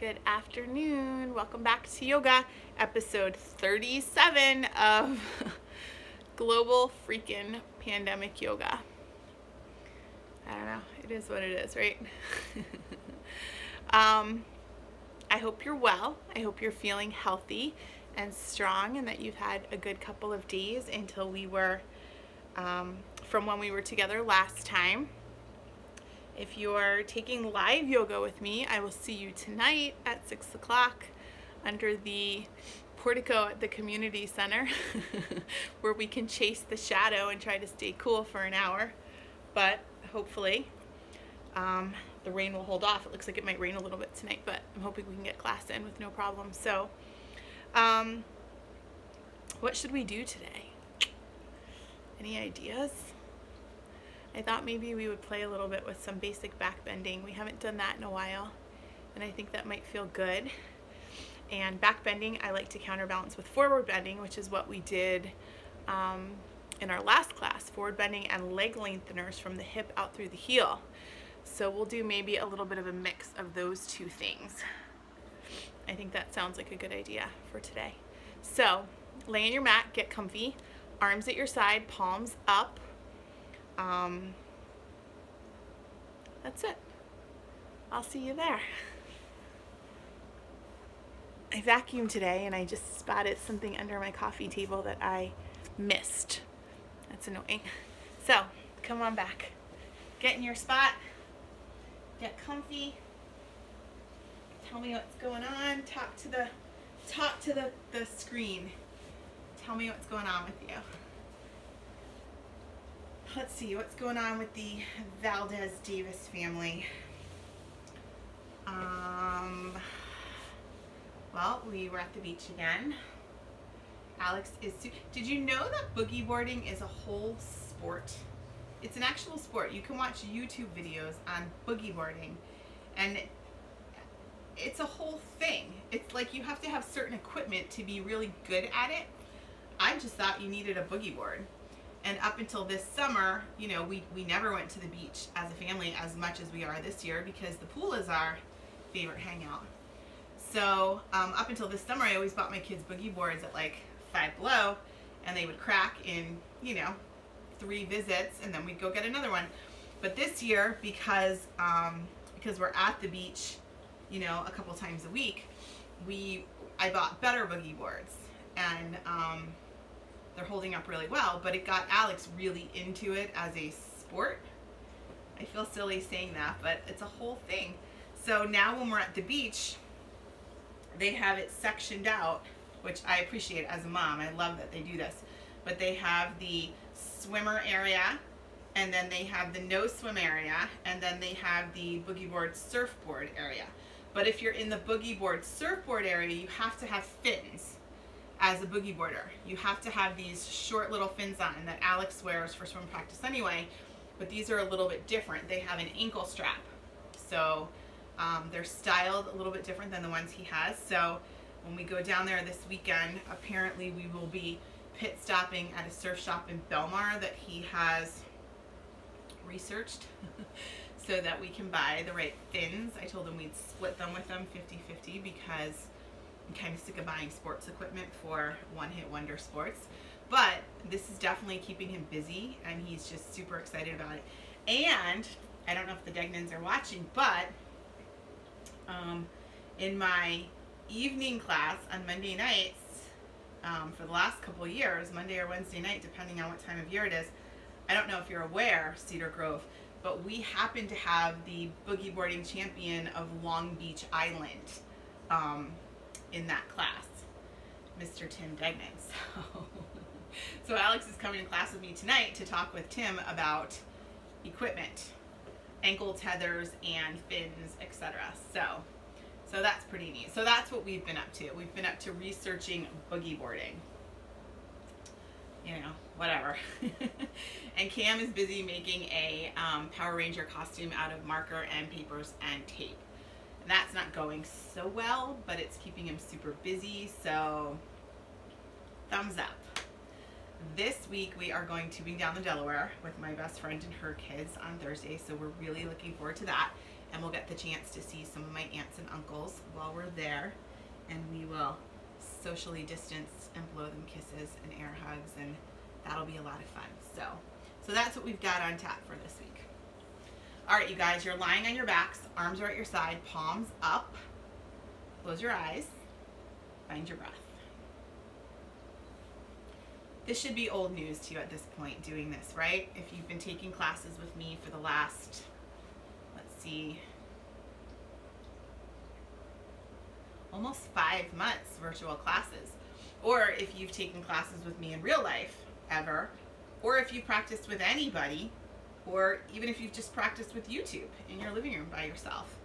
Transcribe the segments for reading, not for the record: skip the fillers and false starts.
Good afternoon. Welcome back to yoga, episode 37 of Global Freakin Pandemic Yoga. I don't know. It is what it is, right? I hope you're well. I hope you're feeling healthy and strong and that you've had a good couple of days until we were, from when we were together last time. If you're taking live yoga with me, I will see you tonight at 6 o'clock under the portico at the community center where we can chase the shadow and try to stay cool for an hour. But hopefully the rain will hold off. It looks like it might rain a little bit tonight, but I'm hoping we can get class in with no problem. So what should we do today? Any ideas? I thought maybe we would play a little bit with some basic back bending. We haven't done that in a while, and I think that might feel good. And back bending, I like to counterbalance with forward bending, which is what we did in our last class, forward bending and leg lengtheners from the hip out through the heel. So we'll do maybe a little bit of a mix of those two things. I think that sounds like a good idea for today. So lay on your mat, get comfy, arms at your side, palms up. That's it. I'll see you there. I vacuumed today and I just spotted something under my coffee table that I missed. That's annoying. So, come on back. Get in your spot. Get comfy. Tell me what's going on. Talk to the screen. Tell me what's going on with you. Let's see what's going on with the Valdez Davis family. Well, we were at the beach again. Alex is. Did you know that boogie boarding is a whole sport? It's an actual sport. You can watch YouTube videos on boogie boarding, and it's a whole thing. It's like you have to have certain equipment to be really good at it. I just thought you needed a boogie board. And up until this summer, you know, we never went to the beach as a family as much as we are this year because the pool is our favorite hangout. So up until this summer, I always bought my kids boogie boards at like Five Below, and they would crack in, 3 visits, and then we'd go get another one. But this year, because we're at the beach, a couple times a week, I bought better boogie boards, and they're holding up really well, but it got Alex really into it as a sport. I feel silly saying that, but it's a whole thing. So now when we're at the beach, they have it sectioned out, which I appreciate as a mom. I love that they do this. But they have the swimmer area, and then they have the no swim area, and then they have the boogie board surfboard area. But if you're in the boogie board surfboard area, you have to have fins. As a boogie boarder, you have to have these short little fins on that Alex wears for swim practice anyway, but these are a little bit different. They have an ankle strap, so they're styled a little bit different than the ones he has. So when we go down there this weekend, apparently we will be pit stopping at a surf shop in Belmar that he has researched so that we can buy the right fins. I told him we'd split them with them 50-50 because I'm kind of sick of buying sports equipment for one-hit wonder sports, but this is definitely keeping him busy, and he's just super excited about it. And I don't know if the Degnans are watching, but in my evening class on Monday nights, for the last couple of years, Monday or Wednesday night, depending on what time of year it is, I don't know if you're aware, Cedar Grove, but we happen to have the boogie boarding champion of Long Beach Island in that class, Mr. Tim Degnan. So Alex is coming to class with me tonight to talk with Tim about equipment, ankle tethers and fins, etc. So that's pretty neat. So that's what we've been up to. We've been up to researching boogie boarding. Whatever. And Cam is busy making a Power Ranger costume out of marker and papers and tape. That's not going so well, but it's keeping him super busy, so thumbs up. This week we are going tubing down the Delaware with my best friend and her kids on Thursday, so we're really looking forward to that. and we'll get the chance to see some of my aunts and uncles while we're there, and we will socially distance and blow them kisses and air hugs, and that'll be a lot of fun. So that's what we've got on tap for this week. All right, you guys, you're lying on your backs, arms are at your side, palms up, close your eyes, find your breath. This should be old news to you at this point, doing this, right? If you've been taking classes with me for the last, let's see, almost 5 months, virtual classes, or if you've taken classes with me in real life ever, or if you've practiced with anybody, or even if you've just practiced with YouTube in your living room by yourself.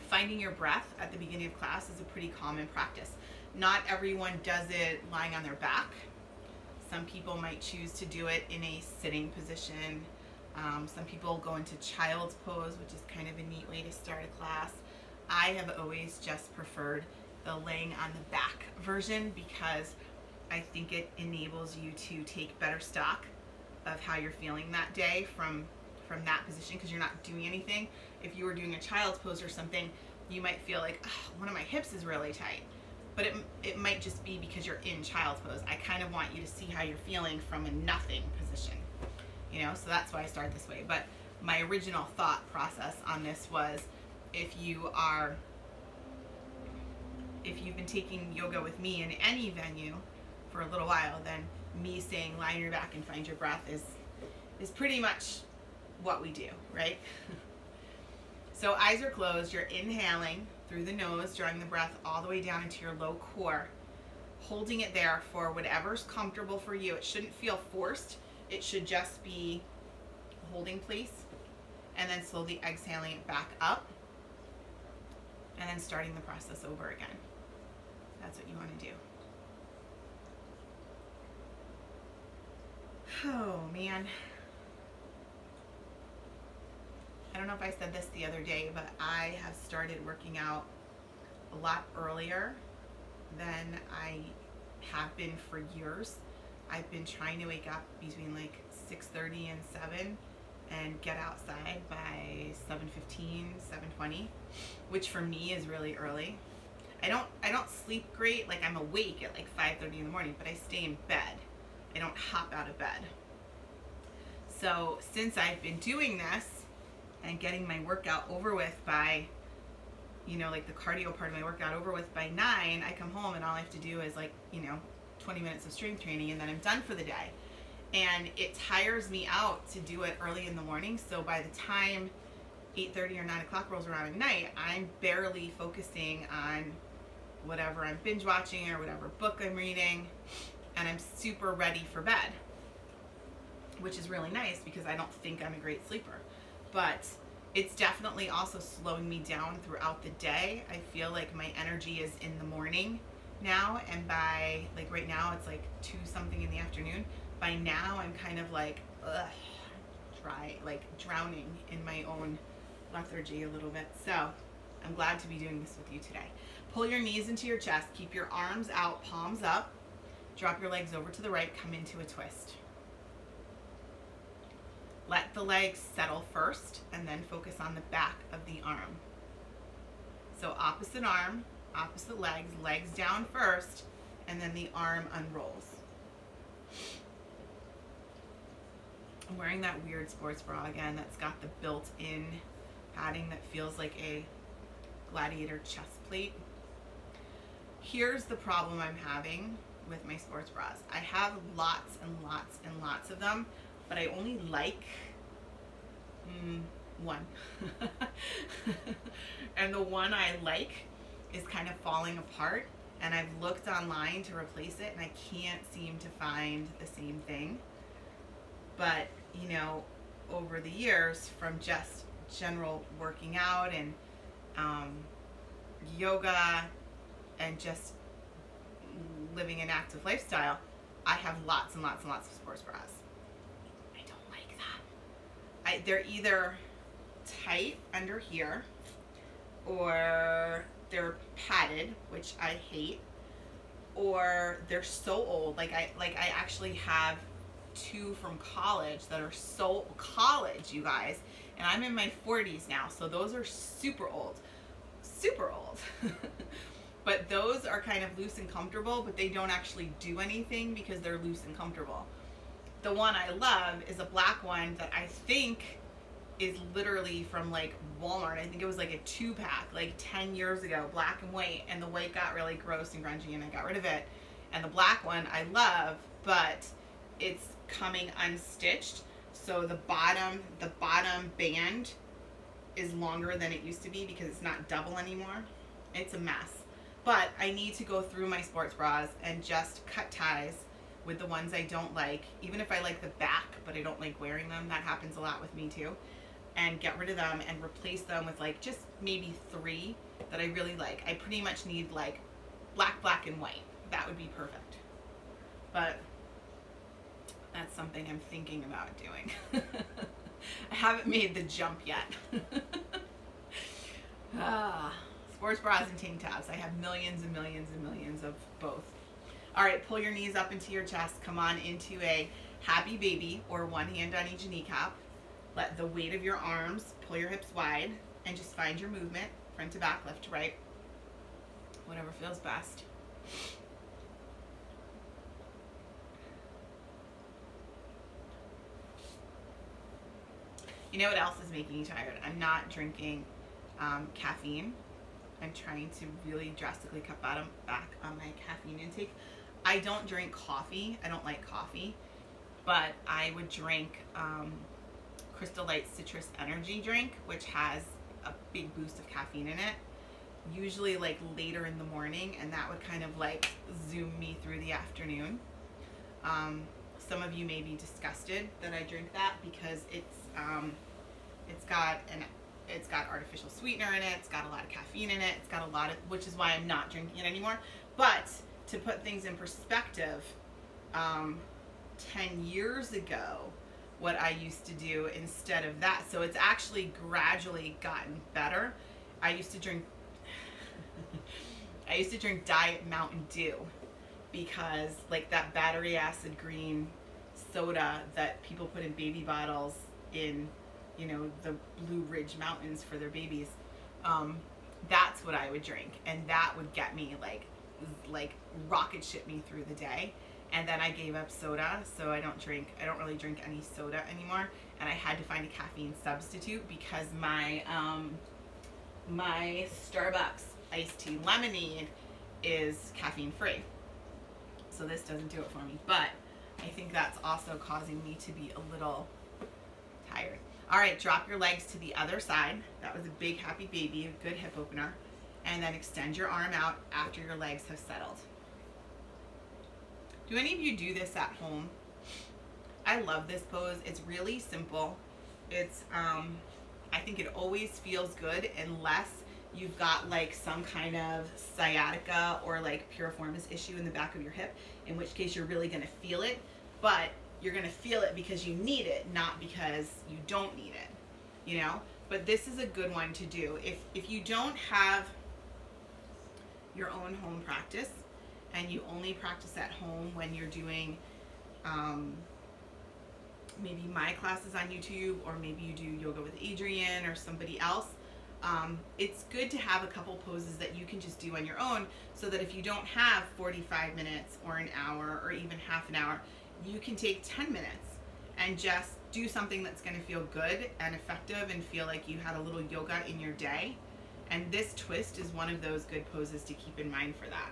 Finding your breath at the beginning of class is a pretty common practice. Not everyone does it lying on their back. Some people might choose to do it in a sitting position. Some people go into child's pose, which is kind of a neat way to start a class. I have always just preferred the laying on the back version because I think it enables you to take better stock of how you're feeling that day from that position, because you're not doing anything. If you were doing a child's pose or something, you might feel like, oh, one of my hips is really tight. But it might just be because you're in child's pose. I kind of want you to see how you're feeling from a nothing position, you know? So that's why I started this way. But my original thought process on this was, if you've been taking yoga with me in any venue for a little while, then me saying lie on your back and find your breath is pretty much what we do, right? So eyes are closed, you're inhaling through the nose, drawing the breath all the way down into your low core, holding it there for whatever's comfortable for you. It shouldn't feel forced. It should just be a holding place, and then slowly exhaling it back up, and then starting the process over again. That's what you want to do. Oh, man. I don't know if I said this the other day, but I have started working out a lot earlier than I have been for years. I've been trying to wake up between like 6:30 and 7 and get outside by 7:15, 7:20, which for me is really early. I don't sleep great. Like, I'm awake at like 5:30 in the morning, but I stay in bed. I don't hop out of bed. So since I've been doing this and getting my workout over with by, you know, like the cardio part of my workout over with by 9, I come home and all I have to do is 20 minutes of strength training, and then I'm done for the day. And it tires me out to do it early in the morning. So by the time 8:30 or 9 o'clock rolls around at night, I'm barely focusing on whatever I'm binge watching or whatever book I'm reading, and I'm super ready for bed, which is really nice because I don't think I'm a great sleeper. But it's definitely also slowing me down throughout the day. I feel like my energy is in the morning now, and by like right now it's like 2 something in the afternoon. By now I'm kind of like dry, like drowning in my own lethargy a little bit. So I'm glad to be doing this with you today. Pull your knees into your chest, keep your arms out, palms up, drop your legs over to the right, come into a twist. Let the legs settle first, and then focus on the back of the arm. So opposite arm, opposite legs, legs down first, and then the arm unrolls. I'm wearing that weird sports bra again that's got the built-in padding that feels like a gladiator chest plate. Here's the problem I'm having with my sports bras. I have lots and lots and lots of them, but I only like one. And the one I like is kind of falling apart, and I've looked online to replace it, and I can't seem to find the same thing. But, you know, over the years, from just general working out and yoga and just living an active lifestyle, I have lots and lots and lots of sports bras. I don't like that. They're either tight under here, or they're padded, which I hate, or they're so old. Like I actually have two from college that are so college, you guys, and I'm in my 40s now, so those are super old. Super old. But those are kind of loose and comfortable, but they don't actually do anything because they're loose and comfortable. The one I love is a black one that I think is literally from like Walmart. I think it was like a 2-pack like 10 years ago, black and white, and the white got really gross and grungy and I got rid of it. And the black one I love, but it's coming unstitched, so the bottom band is longer than it used to be because it's not double anymore. It's a mess. But I need to go through my sports bras and just cut ties with the ones I don't like, even if I like the back but I don't like wearing them. That happens a lot with me too. And get rid of them and replace them with like just maybe 3 that I really like. I pretty much need like black, and white. That would be perfect. But that's something I'm thinking about doing. I haven't made the jump yet. Sports bras and tank tops. I have millions and millions and millions of both. All right, pull your knees up into your chest. Come on into a happy baby, or one hand on each kneecap. Let the weight of your arms pull your hips wide, and just find your movement, front to back, left to right, whatever feels best. You know what else is making me tired? I'm not drinking caffeine. I'm trying to really drastically cut back on my caffeine intake. I don't drink coffee. I don't like coffee. But I would drink Crystal Light Citrus Energy drink, which has a big boost of caffeine in it. Usually like later in the morning, and that would kind of like zoom me through the afternoon. Some of you may be disgusted that I drink that because it's got artificial sweetener in it. It's got a lot of caffeine in it. It's got a lot of, which is why I'm not drinking it anymore. But to put things in perspective, 10 years ago, what I used to do instead of that, so it's actually gradually gotten better. I used to drink Diet Mountain Dew, because like that battery acid green soda that people put in baby bottles in, you know, the Blue Ridge Mountains for their babies, that's what I would drink, and that would get me like rocket ship me through the day. And then I gave up soda, so I don't really drink any soda anymore, and I had to find a caffeine substitute because my my Starbucks iced tea lemonade is caffeine free, so this doesn't do it for me. But I think that's also causing me to be a little tired. All right, drop your legs to the other side. That was a big happy baby, a good hip opener. And then extend your arm out after your legs have settled. Do any of you do this at home? I love this pose. It's really simple. It's I think it always feels good unless you've got like some kind of sciatica or like piriformis issue in the back of your hip, in which case you're really going to feel it. But you're going to feel it because you need it, not because you don't need it, you know? But this is a good one to do. If you don't have your own home practice, and you only practice at home when you're doing maybe my classes on YouTube, or maybe you do yoga with Adrienne or somebody else, it's good to have a couple poses that you can just do on your own, so that if you don't have 45 minutes or an hour or even half an hour, you can take 10 minutes and just do something that's going to feel good and effective and feel like you had a little yoga in your day. And this twist is one of those good poses to keep in mind for that.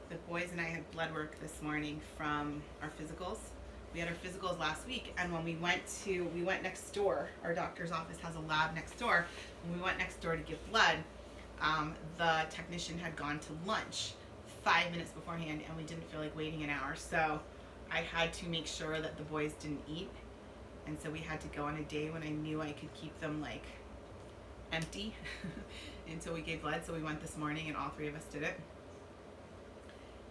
The boys and I had blood work this morning from our physicals. We had our physicals last week, and when we went next door. Our doctor's office has a lab next door. When we went next door to give blood, the technician had gone to lunch 5 minutes beforehand, and we didn't feel like waiting an hour, so I had to make sure that the boys didn't eat, and so we had to go on a day when I knew I could keep them like empty until we gave blood. So we went this morning, and all 3 of us did it.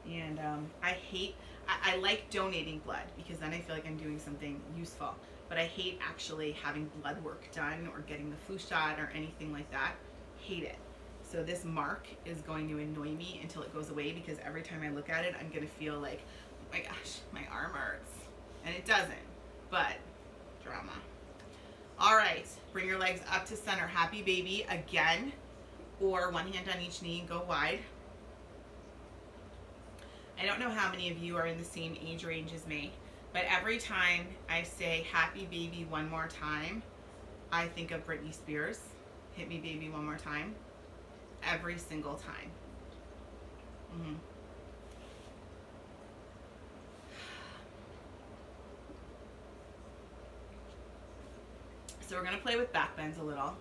And I like donating blood, because then I feel like I'm doing something useful. but I hate actually having blood work done or getting the flu shot or anything like that. Hate it. So this mark is going to annoy me until it goes away, because every time I look at it, I'm going to feel like, oh my gosh, my arm hurts. And it doesn't, but drama. All right, bring your legs up to center, happy baby again, or one hand on each knee and go wide. I don't know how many of you are in the same age range as me, but every time I say happy baby one more time, I think of Britney Spears, hit me baby one more time, every single time. So we're going to play with back bends a little.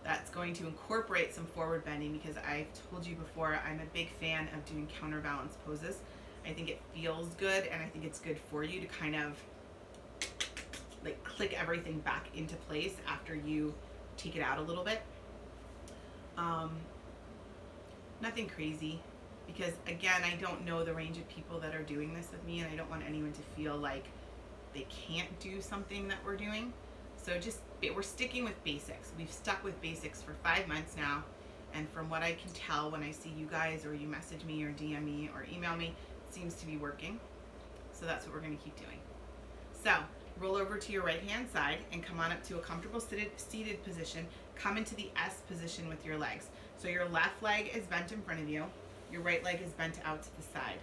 That's going to incorporate some forward bending, because I've told you before, I'm a big fan of doing counterbalance poses. I think it feels good, and I think it's good for you to kind of like click everything back into place after you take it out a little bit. Nothing crazy, because again, I don't know the range of people that are doing this with me, and I don't want anyone to feel like they can't do something that we're doing. So we're sticking with basics. We've stuck with basics for 5 months now, and from what I can tell when I see you guys, or you message me or DM me or email me, it seems to be working. So that's what we're going to keep doing. So roll over to your right hand side and come on up to a comfortable seated position. Come into the S position with your legs. So your left leg is bent in front of you, your right leg is bent out to the side.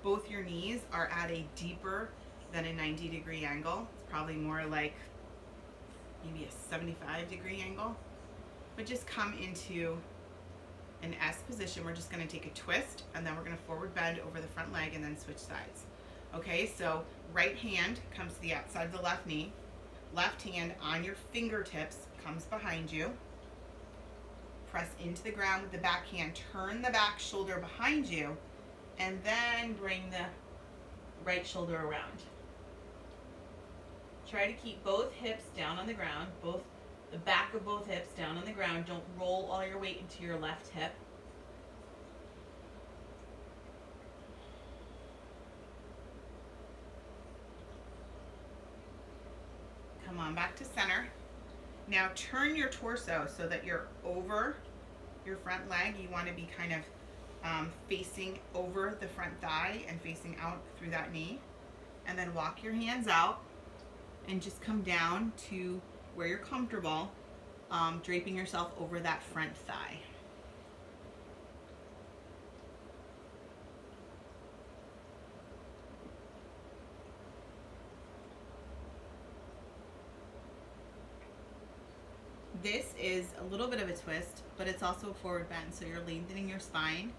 Both your knees are at a deeper than a 90-degree angle. It's probably more like maybe a 75-degree angle. But just come into an S position. We're just going to take a twist, and then we're going to forward bend over the front leg and then switch sides. Okay, so right hand comes to the outside of the left knee. Left hand on your fingertips comes behind you. Press into the ground with the back hand. Turn the back shoulder behind you, and then bring the right shoulder around. Try to keep both hips down on the ground, the back of both hips down on the ground. Don't roll all your weight into your left hip. Come on back to center. Now turn your torso so that you're over your front leg. You want to be kind of facing over the front thigh and facing out through that knee. And then walk your hands out and just come down to where you're comfortable, draping yourself over that front thigh. This is a little bit of a twist, but it's also a forward bend, so you're lengthening your spine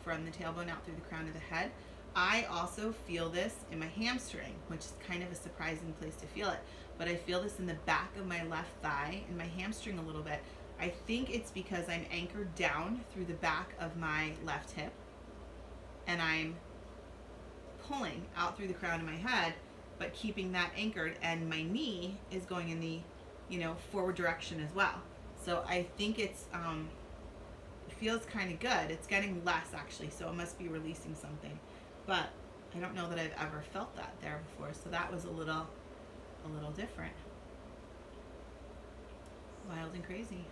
from the tailbone out through the crown of the head. I also feel this in my hamstring, which is kind of a surprising place to feel it, but I feel this in the back of my left thigh and my hamstring a little bit. I think it's because I'm anchored down through the back of my left hip, and I'm pulling out through the crown of my head, but keeping that anchored, and my knee is going in the forward direction as well. So I think it feels kind of good. It's getting less actually, so it must be releasing something. But I don't know that I've ever felt that there before, so that was a little different. Wild and crazy.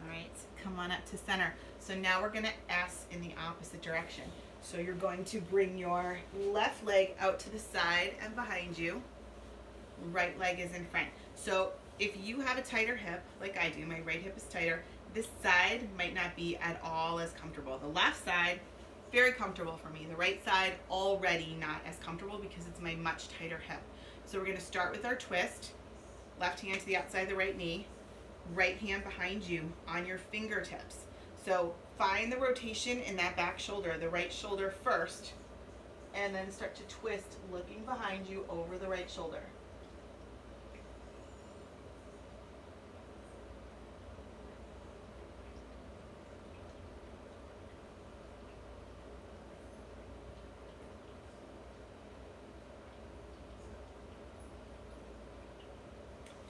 All right, come on up to center. So now we're going to S in the opposite direction. So you're going to bring your left leg out to the side and behind you. Right leg is in front. So if you have a tighter hip, like I do, my right hip is tighter, this side might not be at all as comfortable. The left side, very comfortable for me. The right side, already not as comfortable because it's my much tighter hip. So we're going to start with our twist. Left hand to the outside of the right knee. Right hand behind you on your fingertips. So find the rotation in that back shoulder, the right shoulder first, and then start to twist, looking behind you over the right shoulder.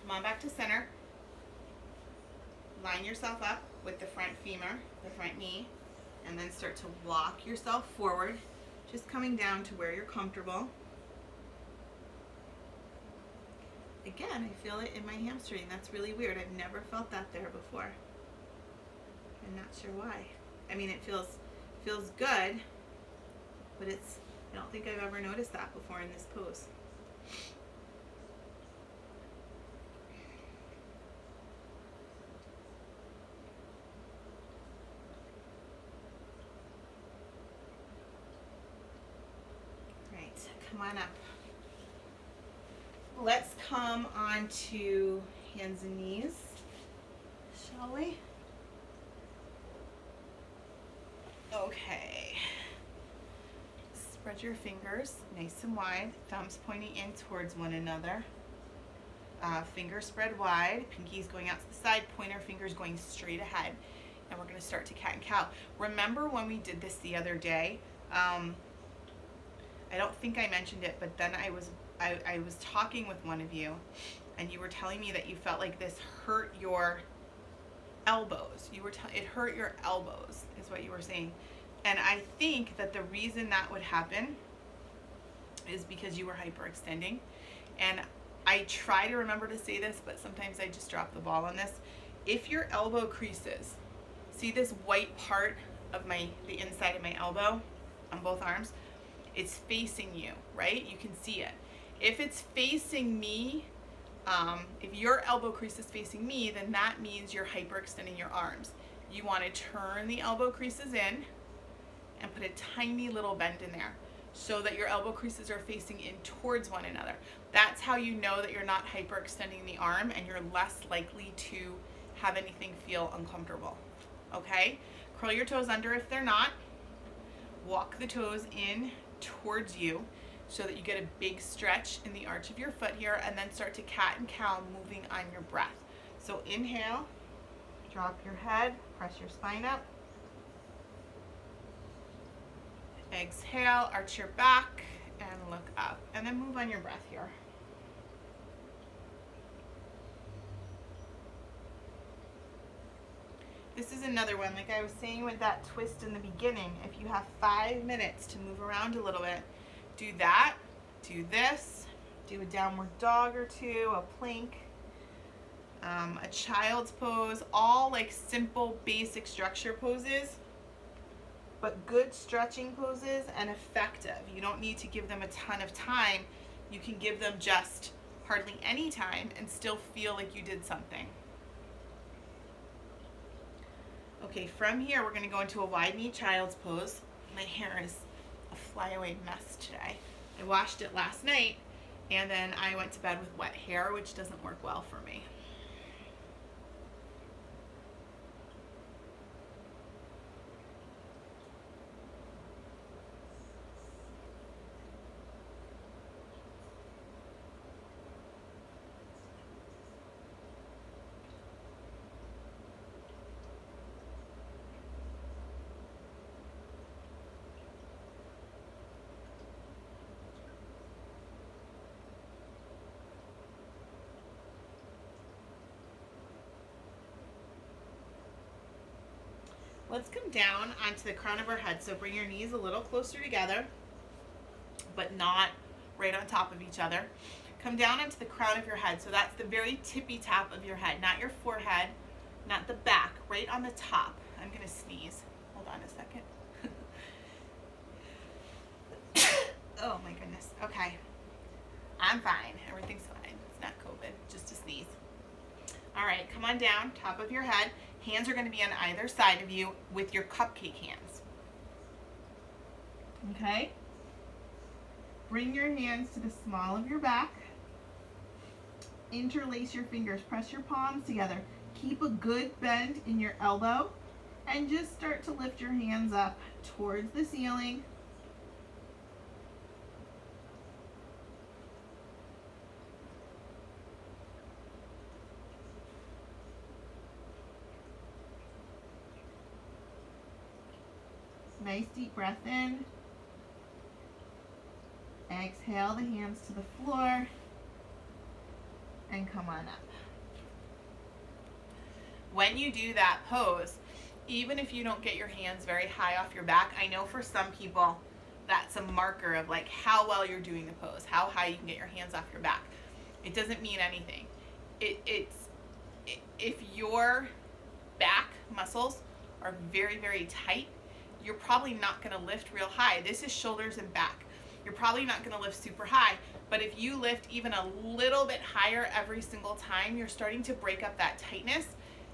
Come on back to center. Line yourself up with the front femur, the front knee, and then start to walk yourself forward. Just coming down to where you're comfortable. Again, I feel it in my hamstring. That's really weird. I've never felt that there before. I'm not sure why. I mean, it feels good, but I don't think I've ever noticed that before in this pose. Right, come on up. Let's come on to hands and knees, shall we? Okay. Spread your fingers nice and wide, thumbs pointing in towards one another. Fingers spread wide, pinkies going out to the side, pointer fingers going straight ahead. And we're going to start to cat and cow. Remember when we did this the other day? I don't think I mentioned it, but then I was talking with one of you, and you were telling me that you felt like this hurt your elbows. It hurt your elbows, is what you were saying. And I think that the reason that would happen is because you were hyperextending. And I try to remember to say this, but sometimes I just drop the ball on this. If your elbow creases, see this white part of the inside of my elbow on both arms? It's facing you, right? You can see it. If it's facing me, if your elbow crease is facing me, then that means you're hyperextending your arms. You want to turn the elbow creases in and put a tiny little bend in there so that your elbow creases are facing in towards one another. That's how you know that you're not hyperextending the arm and you're less likely to have anything feel uncomfortable. Okay? Curl your toes under if they're not. Walk the toes in towards you so that you get a big stretch in the arch of your foot here, and then start to cat and cow, moving on your breath. So inhale, drop your head, press your spine up. Exhale, arch your back and look up, and then move on your breath here. This is another one, like I was saying with that twist in the beginning. If you have 5 minutes to move around a little bit, do that, do this, do a downward dog or two, a plank, a child's pose, all like simple basic structure poses, but good stretching poses and effective. You don't need to give them a ton of time. You can give them just hardly any time and still feel like you did something. Okay, from here we're going to go into a wide knee child's pose. My hair is a flyaway mess today. I washed it last night and then I went to bed with wet hair, which doesn't work well for me. Let's come down onto the crown of our head. So bring your knees a little closer together, but not right on top of each other. Come down onto the crown of your head. So that's the very tippy top of your head, not your forehead, not the back, right on the top. I'm going to sneeze. Hold on a second. Oh my goodness. Okay. I'm fine. Everything's fine. It's not COVID, just a sneeze. All right, come on down, top of your head. Hands are going to be on either side of you with your cupcake hands. Okay? Bring your hands to the small of your back. Interlace your fingers. Press your palms together. Keep a good bend in your elbow. And just start to lift your hands up towards the ceiling. Nice deep breath in. Exhale the hands to the floor and come on up. When you do that pose, even if you don't get your hands very high off your back, I know for some people that's a marker of like how well you're doing the pose, how high you can get your hands off your back. It doesn't mean anything. If your back muscles are very, very tight, you're probably not going to lift real high. This is shoulders and back. You're probably not going to lift super high, but if you lift even a little bit higher every single time, you're starting to break up that tightness,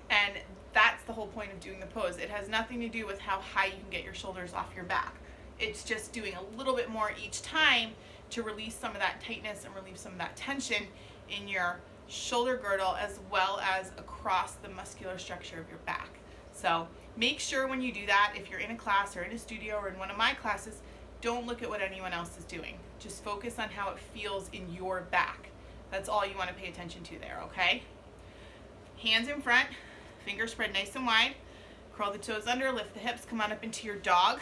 and that's the whole point of doing the pose. It has nothing to do with how high you can get your shoulders off your back. It's just doing a little bit more each time to release some of that tightness and relieve some of that tension in your shoulder girdle as well as across the muscular structure of your back. So make sure when you do that, if you're in a class or in a studio or in one of my classes, don't look at what anyone else is doing. Just focus on how it feels in your back. That's all you want to pay attention to there, okay? Hands in front, fingers spread nice and wide. Curl the toes under, lift the hips, come on up into your dog.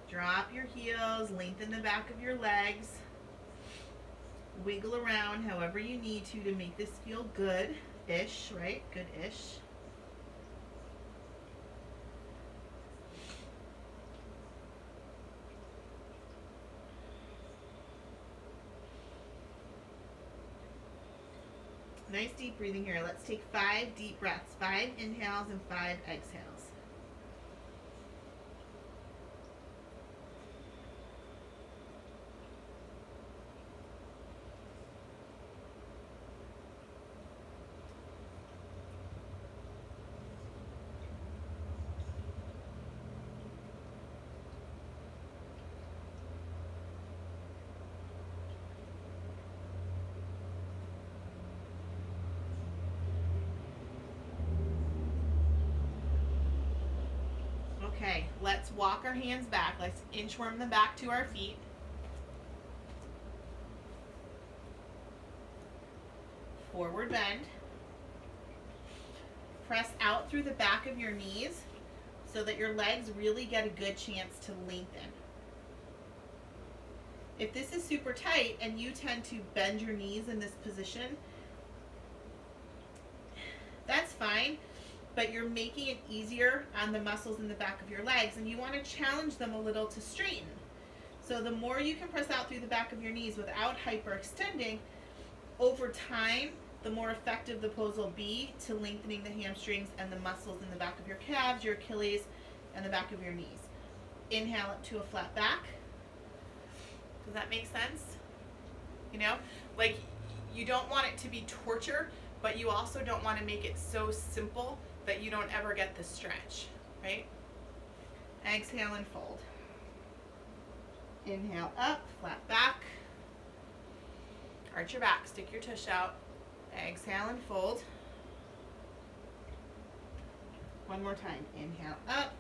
Drop your heels, lengthen the back of your legs. Wiggle around however you need to make this feel good-ish, right? Good-ish. Nice deep breathing here. Let's take 5 deep breaths. 5 inhales and 5 exhales. Okay, let's walk our hands back. Let's inchworm them back to our feet. Forward bend. Press out through the back of your knees so that your legs really get a good chance to lengthen. If this is super tight and you tend to bend your knees in this position, that's fine. But you're making it easier on the muscles in the back of your legs, and you want to challenge them a little to straighten. So the more you can press out through the back of your knees without hyperextending, over time, the more effective the pose will be to lengthening the hamstrings and the muscles in the back of your calves, your Achilles, and the back of your knees. Inhale up to a flat back. Does that make sense? You know, like you don't want it to be torture, but you also don't want to make it so simple that you don't ever get the stretch, right? Exhale and fold. Inhale up, flat back. Arch your back, stick your tush out. Exhale and fold. One more time. Inhale up.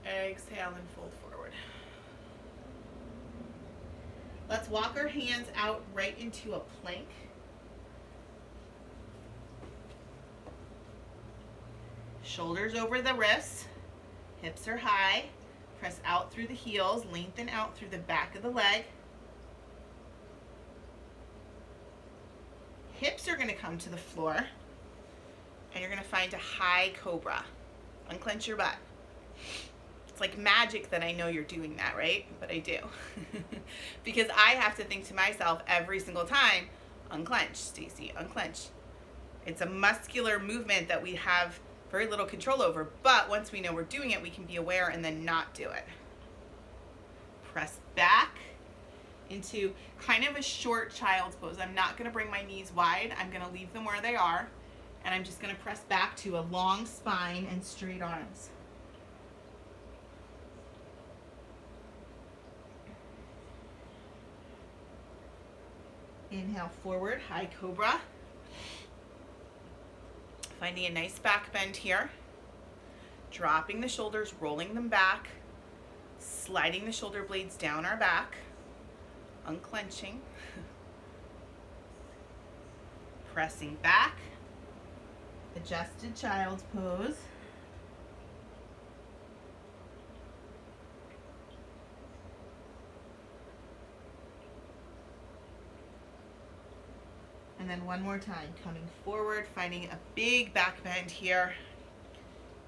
Exhale and fold forward. Let's walk our hands out right into a plank. Shoulders over the wrists, hips are high, press out through the heels, lengthen out through the back of the leg. Hips are going to come to the floor, and you're going to find a high cobra. Unclench your butt. It's like magic that I know you're doing that, right? But I do. Because I have to think to myself every single time, unclench, Stacy, unclench. It's a muscular movement that we have very little control over, but once we know we're doing it, we can be aware and then not do it. Press back into kind of a short child's pose. I'm not going to bring my knees wide. I'm going to leave them where they are, and I'm just going to press back to a long spine and straight arms. Inhale forward, high cobra. Finding a nice back bend here. Dropping the shoulders, rolling them back. Sliding the shoulder blades down our back. Unclenching. Pressing back. Adjusted child's pose. And then one more time, coming forward, finding a big back bend here.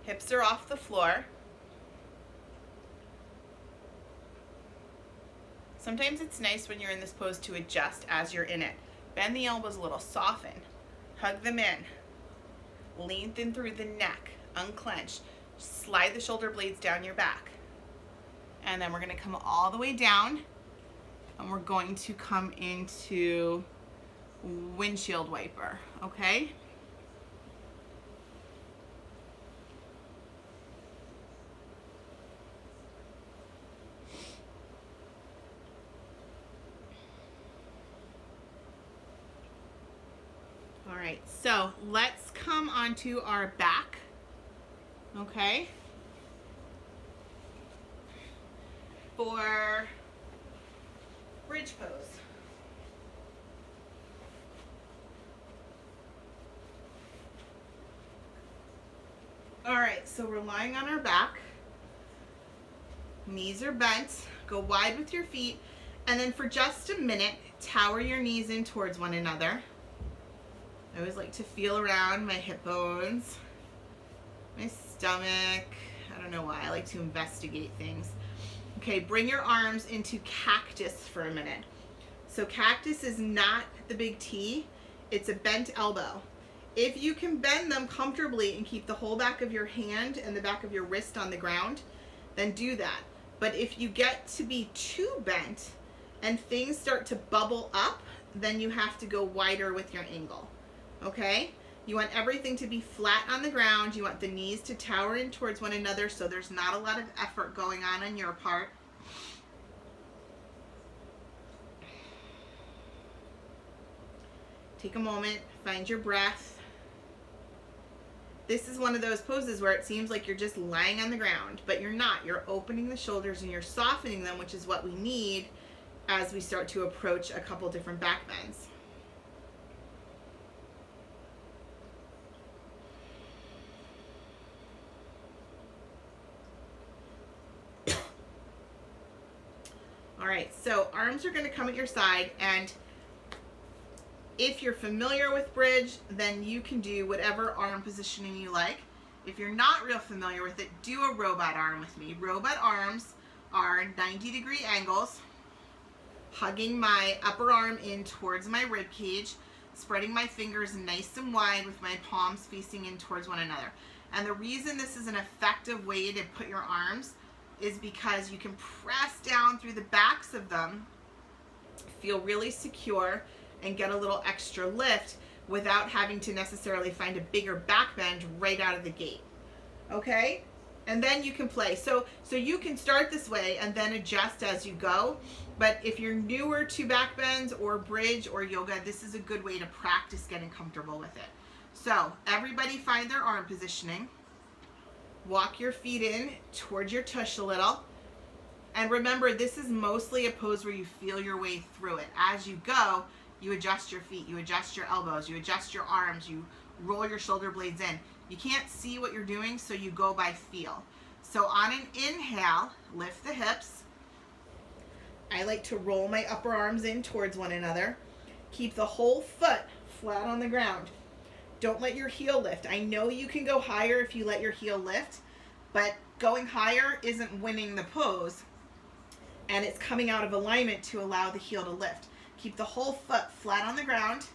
Hips are off the floor. Sometimes it's nice when you're in this pose to adjust as you're in it. Bend the elbows a little, soften, hug them in, lengthen through the neck, unclench, slide the shoulder blades down your back. And then we're gonna come all the way down and we're going to come into windshield wiper, okay? All right, so let's come onto our back, okay? For bridge pose. All right, so we're lying on our back. Knees are bent. Go wide with your feet. And then for just a minute, tower your knees in towards one another. I always like to feel around my hip bones, my stomach. I don't know why. I like to investigate things. Okay, bring your arms into cactus for a minute. So cactus is not the big T. It's a bent elbow. If you can bend them comfortably and keep the whole back of your hand and the back of your wrist on the ground, then do that. But if you get to be too bent and things start to bubble up, then you have to go wider with your angle, okay? You want everything to be flat on the ground. You want the knees to tower in towards one another so there's not a lot of effort going on your part. Take a moment, find your breath. This is one of those poses where it seems like you're just lying on the ground, but you're not. You're opening the shoulders and you're softening them, which is what we need as we start to approach a couple different back bends. All right, so arms are going to come at your side, and if you're familiar with bridge, then you can do whatever arm positioning you like. If you're not real familiar with it, do a robot arm with me. Robot arms are 90-degree angles, hugging my upper arm in towards my rib cage, spreading my fingers nice and wide with my palms facing in towards one another. And the reason this is an effective way to put your arms is because you can press down through the backs of them, feel really secure, and get a little extra lift without having to necessarily find a bigger back bend right out of the gate. Okay? And then you can play. So you can start this way and then adjust as you go. But if you're newer to back bends or bridge or yoga, this is a good way to practice getting comfortable with it. So everybody find their arm positioning. Walk your feet in towards your tush a little. And remember, this is mostly a pose where you feel your way through it. As you go, you adjust your feet, you adjust your elbows, you adjust your arms, you roll your shoulder blades in. You can't see what you're doing, so you go by feel. So on an inhale, lift the hips. I like to roll my upper arms in towards one another. Keep the whole foot flat on the ground. Don't let your heel lift. I know you can go higher if you let your heel lift, but going higher isn't winning the pose, and it's coming out of alignment to allow the heel to lift. Keep the whole foot flat on the ground.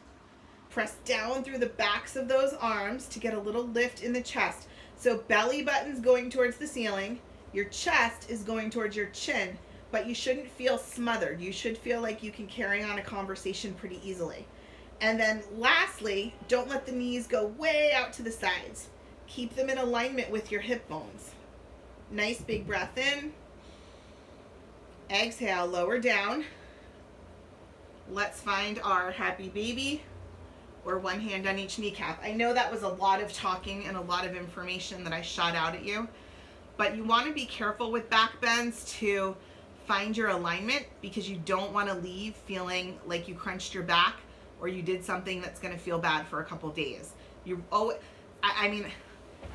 Press down through the backs of those arms to get a little lift in the chest. So belly button's going towards the ceiling. Your chest is going towards your chin, but you shouldn't feel smothered. You should feel like you can carry on a conversation pretty easily. And then lastly, don't let the knees go way out to the sides. Keep them in alignment with your hip bones. Nice big breath in. Exhale, lower down. Let's find our happy baby, or one hand on each kneecap. I know that was a lot of talking and a lot of information that I shot out at you, but you want to be careful with back bends to find your alignment, because you don't want to leave feeling like you crunched your back or you did something that's going to feel bad for a couple days.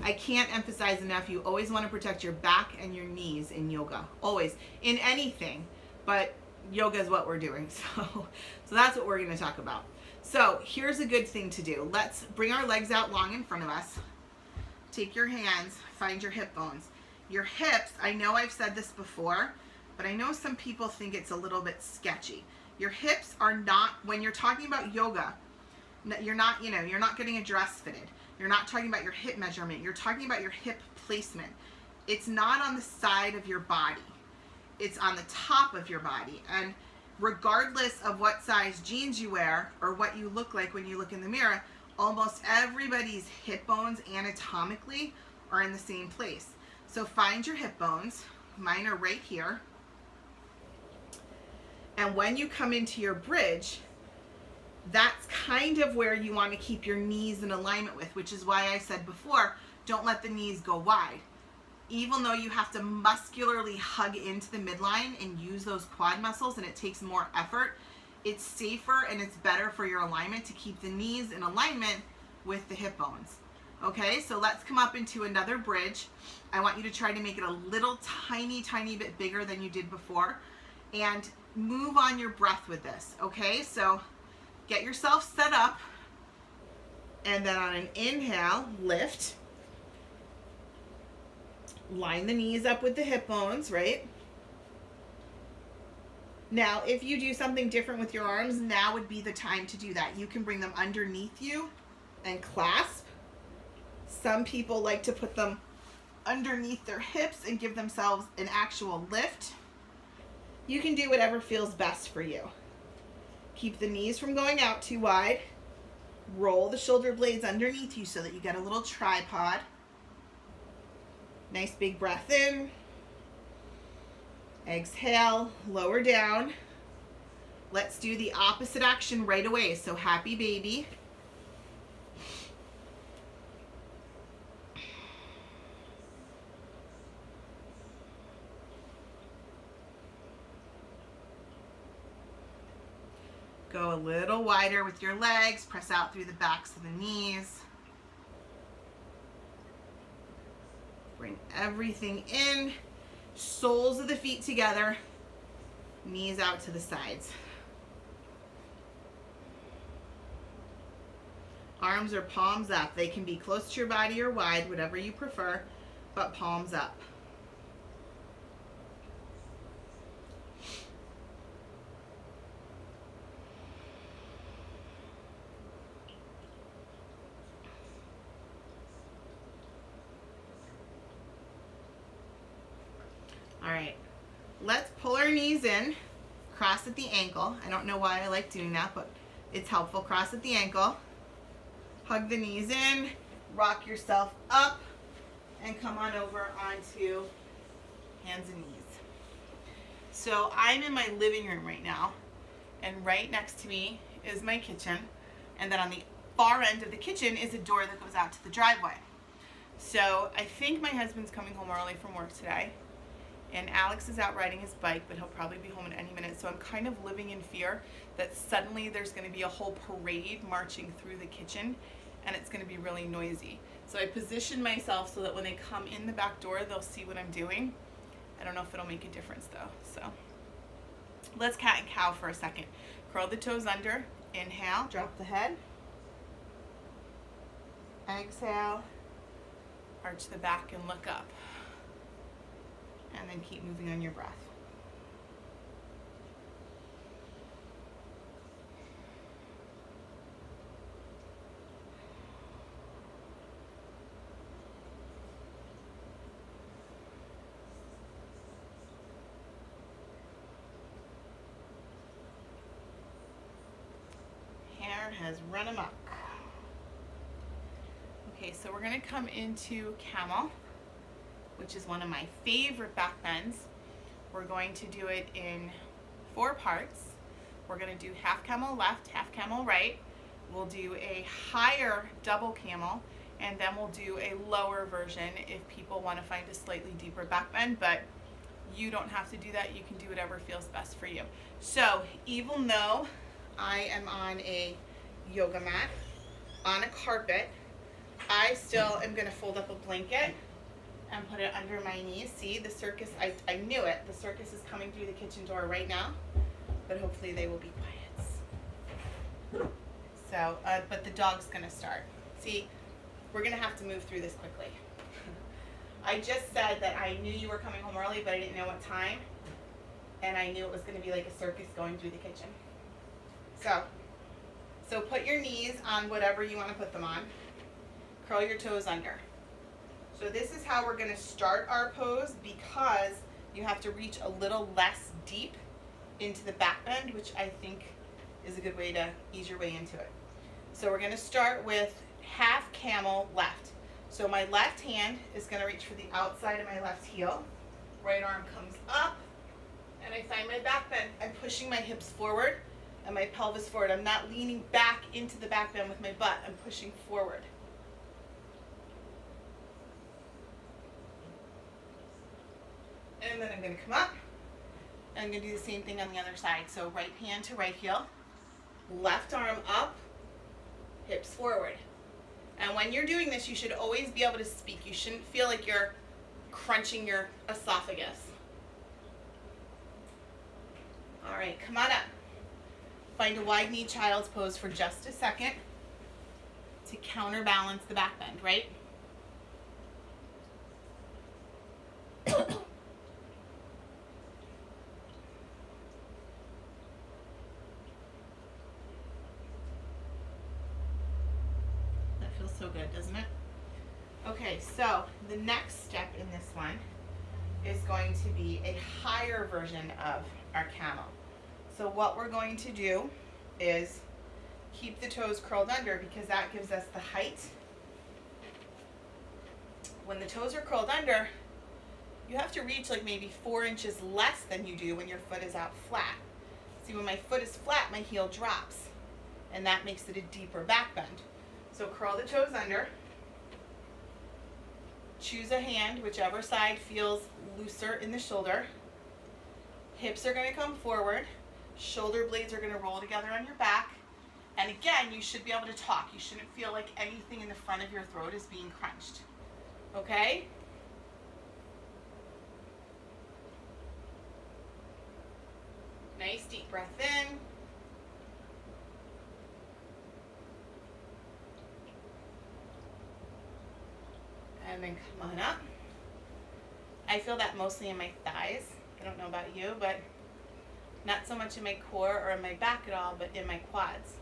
I can't emphasize enough, you always want to protect your back and your knees in yoga, always, in anything, but yoga is what we're doing, so that's what we're going to talk about. So here's a good thing to do. Let's bring our legs out long in front of us. take your hands, find your hip bones. Your hips, I know I've said this before, but I know some people think it's a little bit sketchy. Your hips are not, when you're talking about yoga, you're not, you're not getting a dress fitted. You're not talking about your hip measurement. You're talking about your hip placement. It's not on the side of your body. It's on the top of your body. And regardless of what size jeans you wear or what you look like when you look in the mirror, almost everybody's hip bones anatomically are in the same place. So find your hip bones. Mine are right here. And when you come into your bridge, that's kind of where you want to keep your knees in alignment with, which is why I said before, don't let the knees go wide. Even though you have to muscularly hug into the midline and use those quad muscles and it takes more effort, it's safer and it's better for your alignment to keep the knees in alignment with the hip bones. Okay, so let's come up into another bridge. I want you to try to make it a little tiny bit bigger than you did before and move on your breath with this. Okay, so get yourself set up and then on an inhale, lift. Line the knees up with the hip bones, right? Now, if you do something different with your arms, now would be the time to do that. You can bring them underneath you and clasp. Some people like to put them underneath their hips and give themselves an actual lift. You can do whatever feels best for you. Keep the knees from going out too wide. Roll the shoulder blades underneath you so that you get a little tripod. Nice big breath in. Exhale, lower down. Let's do the opposite action right away. So happy baby. Go a little wider with your legs. Press out through the backs of the knees. Bring everything in. Soles of the feet together. Knees out to the sides. Arms or palms up. They can be close to your body or wide, whatever you prefer, but palms up. All right, let's pull our knees in, cross at the ankle. I don't know why I like doing that, but it's helpful. Cross at the ankle, hug the knees in, rock yourself up, and come on over onto hands and knees. So I'm in my living room right now, and right next to me is my kitchen, and then on the far end of the kitchen is a door that goes out to the driveway. So I think my husband's coming home early from work today. And Alex is out riding his bike, but he'll probably be home at any minute. So I'm kind of living in fear that suddenly there's going to be a whole parade marching through the kitchen, and it's going to be really noisy. So I position myself so that when they come in the back door, they'll see what I'm doing. I don't know if it'll make a difference though. So let's cat and cow for a second. Curl the toes under. Inhale, drop the head. Exhale, arch the back and look up. And then keep moving on your breath. Hair has run amok. Okay, so we're going to come into camel, which is one of my favorite back bends. We're going to do it in 4 parts. We're going to do half camel left, half camel right. We'll do a higher double camel, and then we'll do a lower version if people want to find a slightly deeper back bend, but you don't have to do that. You can do whatever feels best for you. So even though I am on a yoga mat, on a carpet, I still am going to fold up a blanket and put it under my knees. See, the circus, I knew it. The circus is coming through the kitchen door right now, but hopefully they will be quiet. So, but the dog's gonna start. See, we're gonna have to move through this quickly. I just said that I knew you were coming home early, but I didn't know what time. And I knew it was going to be like a circus going through the kitchen. So put your knees on whatever you want to put them on. Curl your toes under. So this is how we're going to start our pose, because you have to reach a little less deep into the back bend, which I think is a good way to ease your way into it. So we're going to start with half camel left. So my left hand is going to reach for the outside of my left heel. Right arm comes up, and I find my back bend. I'm pushing my hips forward and my pelvis forward. I'm not leaning back into the back bend with my butt. I'm pushing forward. And then I'm going to come up, and I'm going to do the same thing on the other side. So right hand to right heel, left arm up, hips forward. And when you're doing this, you should always be able to speak. You shouldn't feel like you're crunching your esophagus. All right, come on up. Find a wide knee child's pose for just a second to counterbalance the back bend, right? So good, doesn't it? Okay, so the next step in this one is going to be a higher version of our camel. So what we're going to do is keep the toes curled under, because that gives us the height. When the toes are curled under, you have to reach like maybe 4 inches less than you do when your foot is out flat. See, when my foot is flat, my heel drops, and that makes it a deeper back bend. So curl the toes under. Choose a hand, whichever side feels looser in the shoulder. Hips are going to come forward. Shoulder blades are going to roll together on your back. And again, you should be able to talk. You shouldn't feel like anything in the front of your throat is being crunched. Okay? Nice deep breath in. And then come on up. I feel that mostly in my thighs. I don't know about you, but not so much in my core or in my back at all, but in my quads.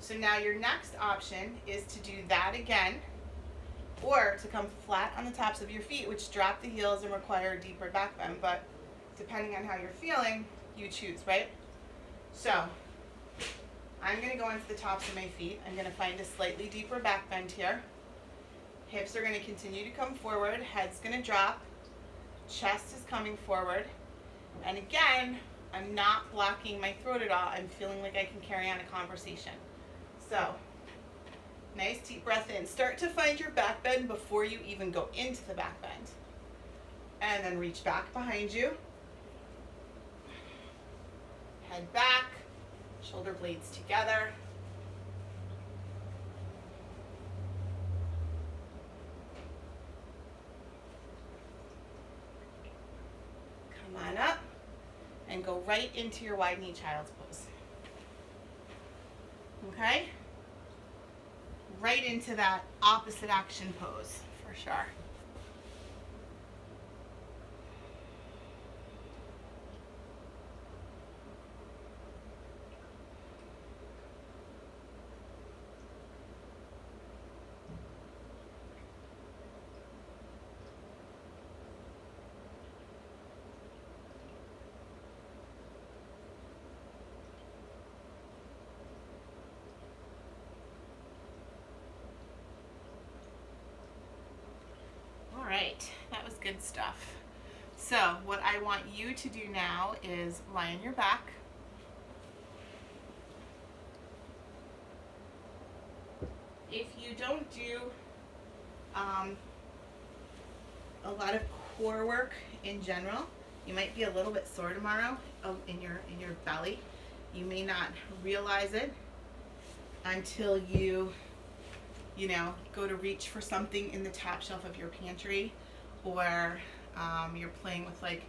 So now your next option is to do that again, or to come flat on the tops of your feet, which drop the heels and require a deeper back bend, but depending on how you're feeling, you choose, right? So I'm going to go into the tops of my feet. I'm going to find a slightly deeper back bend here. Hips are going to continue to come forward, head's going to drop, chest is coming forward, and again, I'm not blocking my throat at all. I'm feeling like I can carry on a conversation. So, nice deep breath in. Start to find your back bend before you even go into the back bend. And then reach back behind you. Head back, shoulder blades together. On up and go right into your wide knee child's pose. Okay? Right into that opposite action pose for sure. Right, that was good stuff. So what I want you to do now is lie on your back. If you don't do a lot of core work in general, you might be a little bit sore tomorrow in your belly. You may not realize it until you go to reach for something in the top shelf of your pantry, or you're playing with like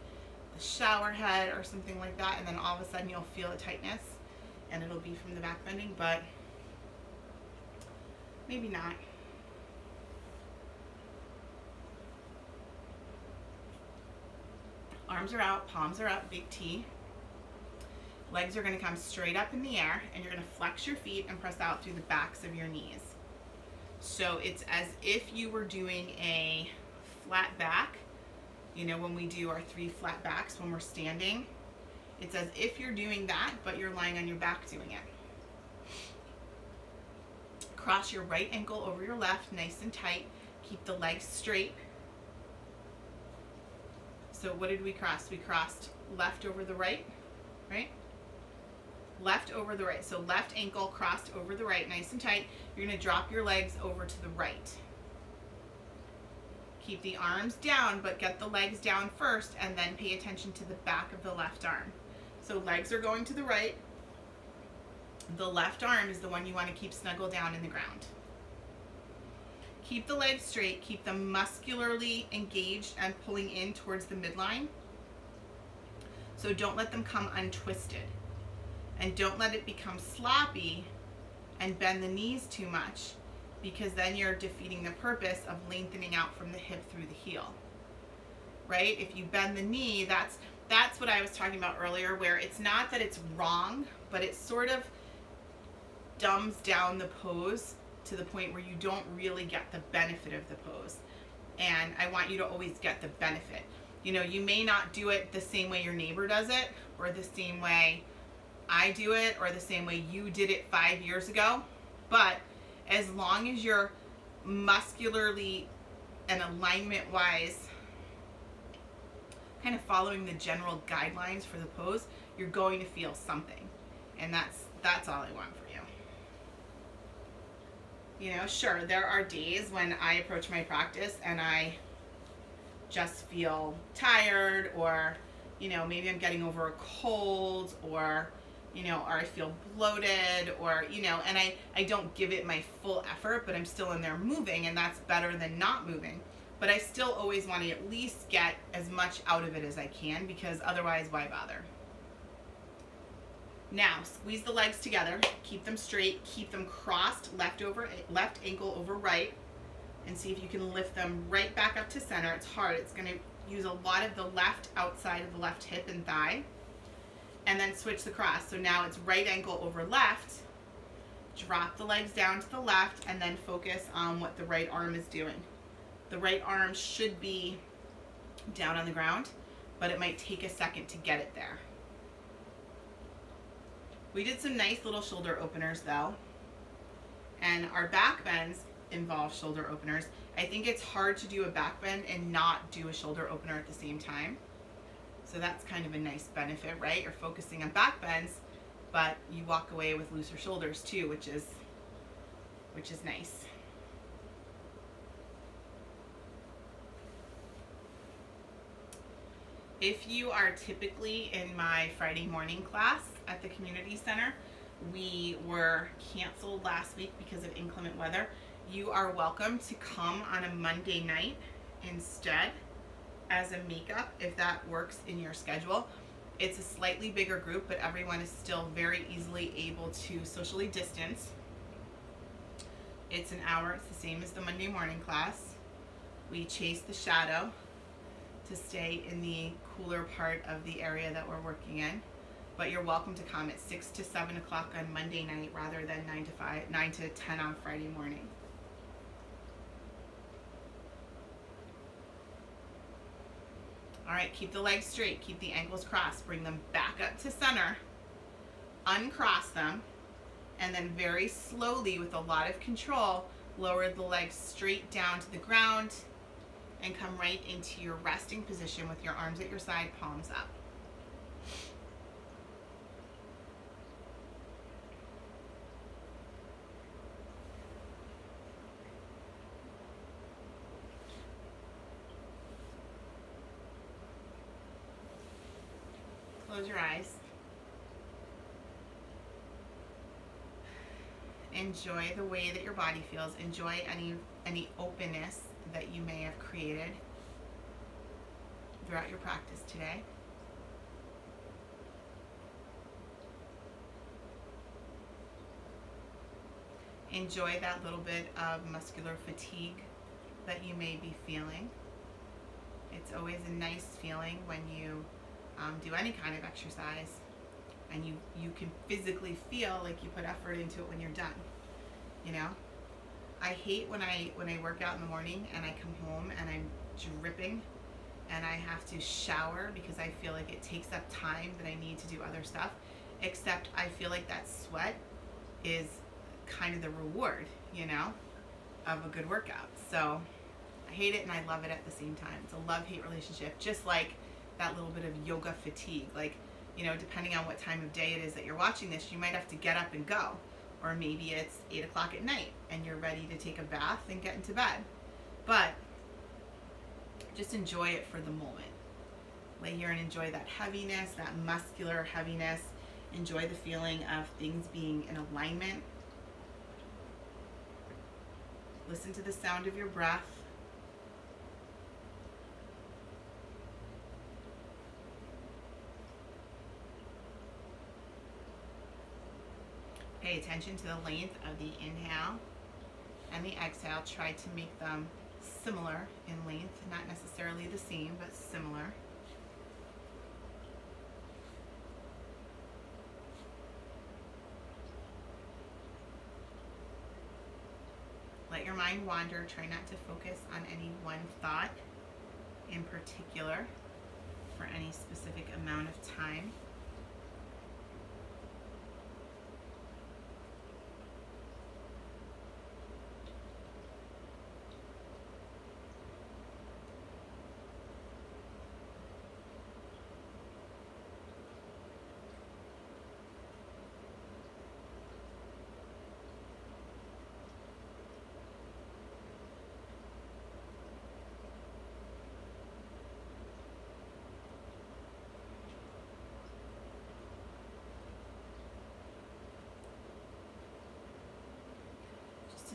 the shower head or something like that, and then all of a sudden you'll feel a tightness, and it'll be from the back bending, but maybe not. Arms are out, palms are up, big T. Legs are going to come straight up in the air, and you're going to flex your feet and press out through the backs of your knees. So it's as if you were doing a flat back. You know, when we do our 3 flat backs when we're standing, it's as if you're doing that, but you're lying on your back doing it. Cross your right ankle over your left, nice and tight. Keep the legs straight. So what did we cross? We crossed left over the right, right? Left over the right. So left ankle crossed over the right, nice and tight. You're going to drop your legs over to the right. Keep the arms down, but get the legs down first, and then pay attention to the back of the left arm. So legs are going to the right. The left arm is the one you want to keep snuggled down in the ground. Keep the legs straight, keep them muscularly engaged and pulling in towards the midline. So don't let them come untwisted. And don't let it become sloppy and bend the knees too much, because then you're defeating the purpose of lengthening out from the hip through the heel. Right? If you bend the knee, that's what I was talking about earlier, where it's not that it's wrong, but it sort of dumbs down the pose to the point where you don't really get the benefit of the pose. And I want you to always get the benefit. You know, you may not do it the same way your neighbor does it, or the same way I do it, or the same way you did it 5 years ago, but as long as you're muscularly and alignment wise kind of following the general guidelines for the pose, you're going to feel something. And that's all I want for you. You know, sure, there are days when I approach my practice and I just feel tired, or, you know, maybe I'm getting over a cold, or, you know, or I feel bloated, or, you know, and I don't give it my full effort, but I'm still in there moving, and that's better than not moving. But I still always want to at least get as much out of it as I can, because otherwise, why bother? Now, squeeze the legs together, keep them straight, keep them crossed, left ankle over right, and see if you can lift them right back up to center. It's hard. It's going to use a lot of the left outside of the left hip and thigh. And then switch the cross. So now it's right ankle over left. Drop the legs down to the left, and then focus on what the right arm is doing. The right arm should be down on the ground, but it might take a second to get it there. We did some nice little shoulder openers though, and our back bends involve shoulder openers. I think it's hard to do a back bend and not do a shoulder opener at the same time. So that's kind of a nice benefit, right? You're focusing on back bends, but you walk away with looser shoulders too, which is nice. If you are typically in my Friday morning class at the community center, we were canceled last week because of inclement weather. You are welcome to come on a Monday night instead as a makeup if that works in your schedule. It's a slightly bigger group, but everyone is still very easily able to socially distance. It's an hour. It's the same as the Monday morning class. We chase the shadow to stay in the cooler part of the area that we're working in. But you're welcome to come at 6 to 7 o'clock on Monday night rather than 9 to 10 on Friday morning. All right, keep the legs straight, keep the ankles crossed, bring them back up to center, uncross them, and then very slowly, with a lot of control, lower the legs straight down to the ground and come right into your resting position with your arms at your side, palms up. Close your eyes. Enjoy the way that your body feels. Enjoy any openness that you may have created throughout your practice today. Enjoy that little bit of muscular fatigue that you may be feeling. It's always a nice feeling when you do any kind of exercise and you can physically feel like you put effort into it when you're done. You know? I hate when I work out in the morning and I come home and I'm dripping and I have to shower because I feel like it takes up time that I need to do other stuff. Except I feel like that sweat is kind of the reward, you know, of a good workout. So I hate it and I love it at the same time. It's a love-hate relationship, just like that little bit of yoga fatigue. Like, you know, depending on what time of day it is that you're watching this, you might have to get up and go. Or maybe it's 8 o'clock at night and you're ready to take a bath and get into bed. But just enjoy it for the moment. Lay here and enjoy that heaviness, that muscular heaviness. Enjoy the feeling of things being in alignment. Listen to the sound of your breath. Pay attention to the length of the inhale and the exhale. Try to make them similar in length, not necessarily the same, but similar. Let your mind wander. Try not to focus on any one thought in particular for any specific amount of time.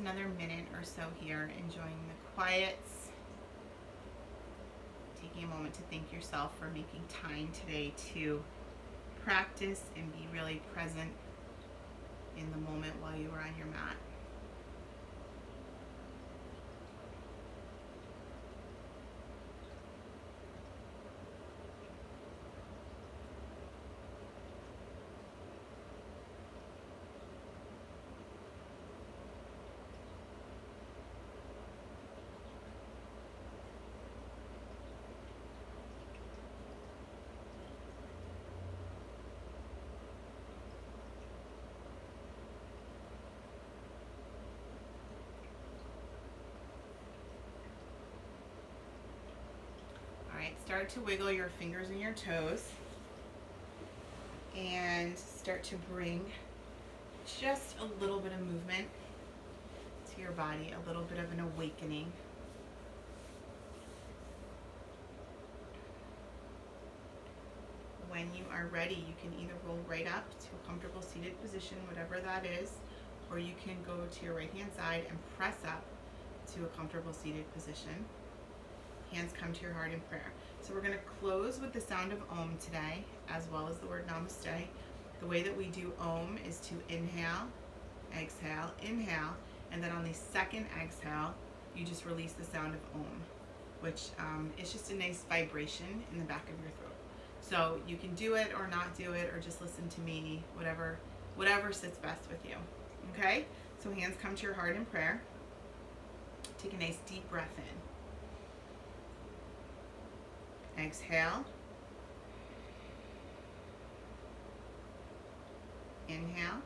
Another minute or so here, enjoying the quiets, taking a moment to thank yourself for making time today to practice and be really present in the moment while you were on your mat. Start to wiggle your fingers and your toes and start to bring just a little bit of movement to your body, a little bit of an awakening. When you are ready, you can either roll right up to a comfortable seated position, whatever that is, or you can go to your right hand side and press up to a comfortable seated position. Hands come to your heart in prayer. So we're going to close with the sound of Om today, as well as the word Namaste. The way that we do Om is to inhale, exhale, inhale, and then on the second exhale, you just release the sound of Om, which is just a nice vibration in the back of your throat. So you can do it or not do it, or just listen to me, whatever sits best with you. Okay? So hands come to your heart in prayer. Take a nice deep breath in. Exhale. Inhale.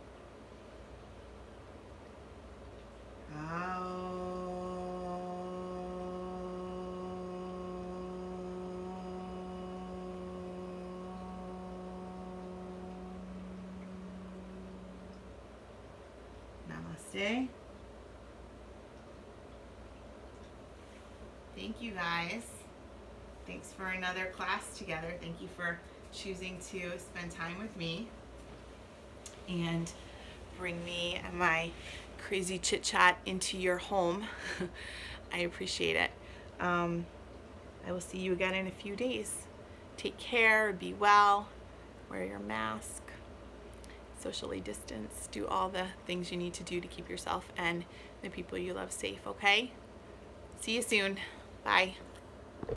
Out. Namaste. Thank you guys. Thanks for another class together. Thank you for choosing to spend time with me and bring me and my crazy chit chat into your home. I appreciate it. I will see you again in a few days. Take care, be well, wear your mask, socially distance, do all the things you need to do to keep yourself and the people you love safe, okay? See you soon. Bye.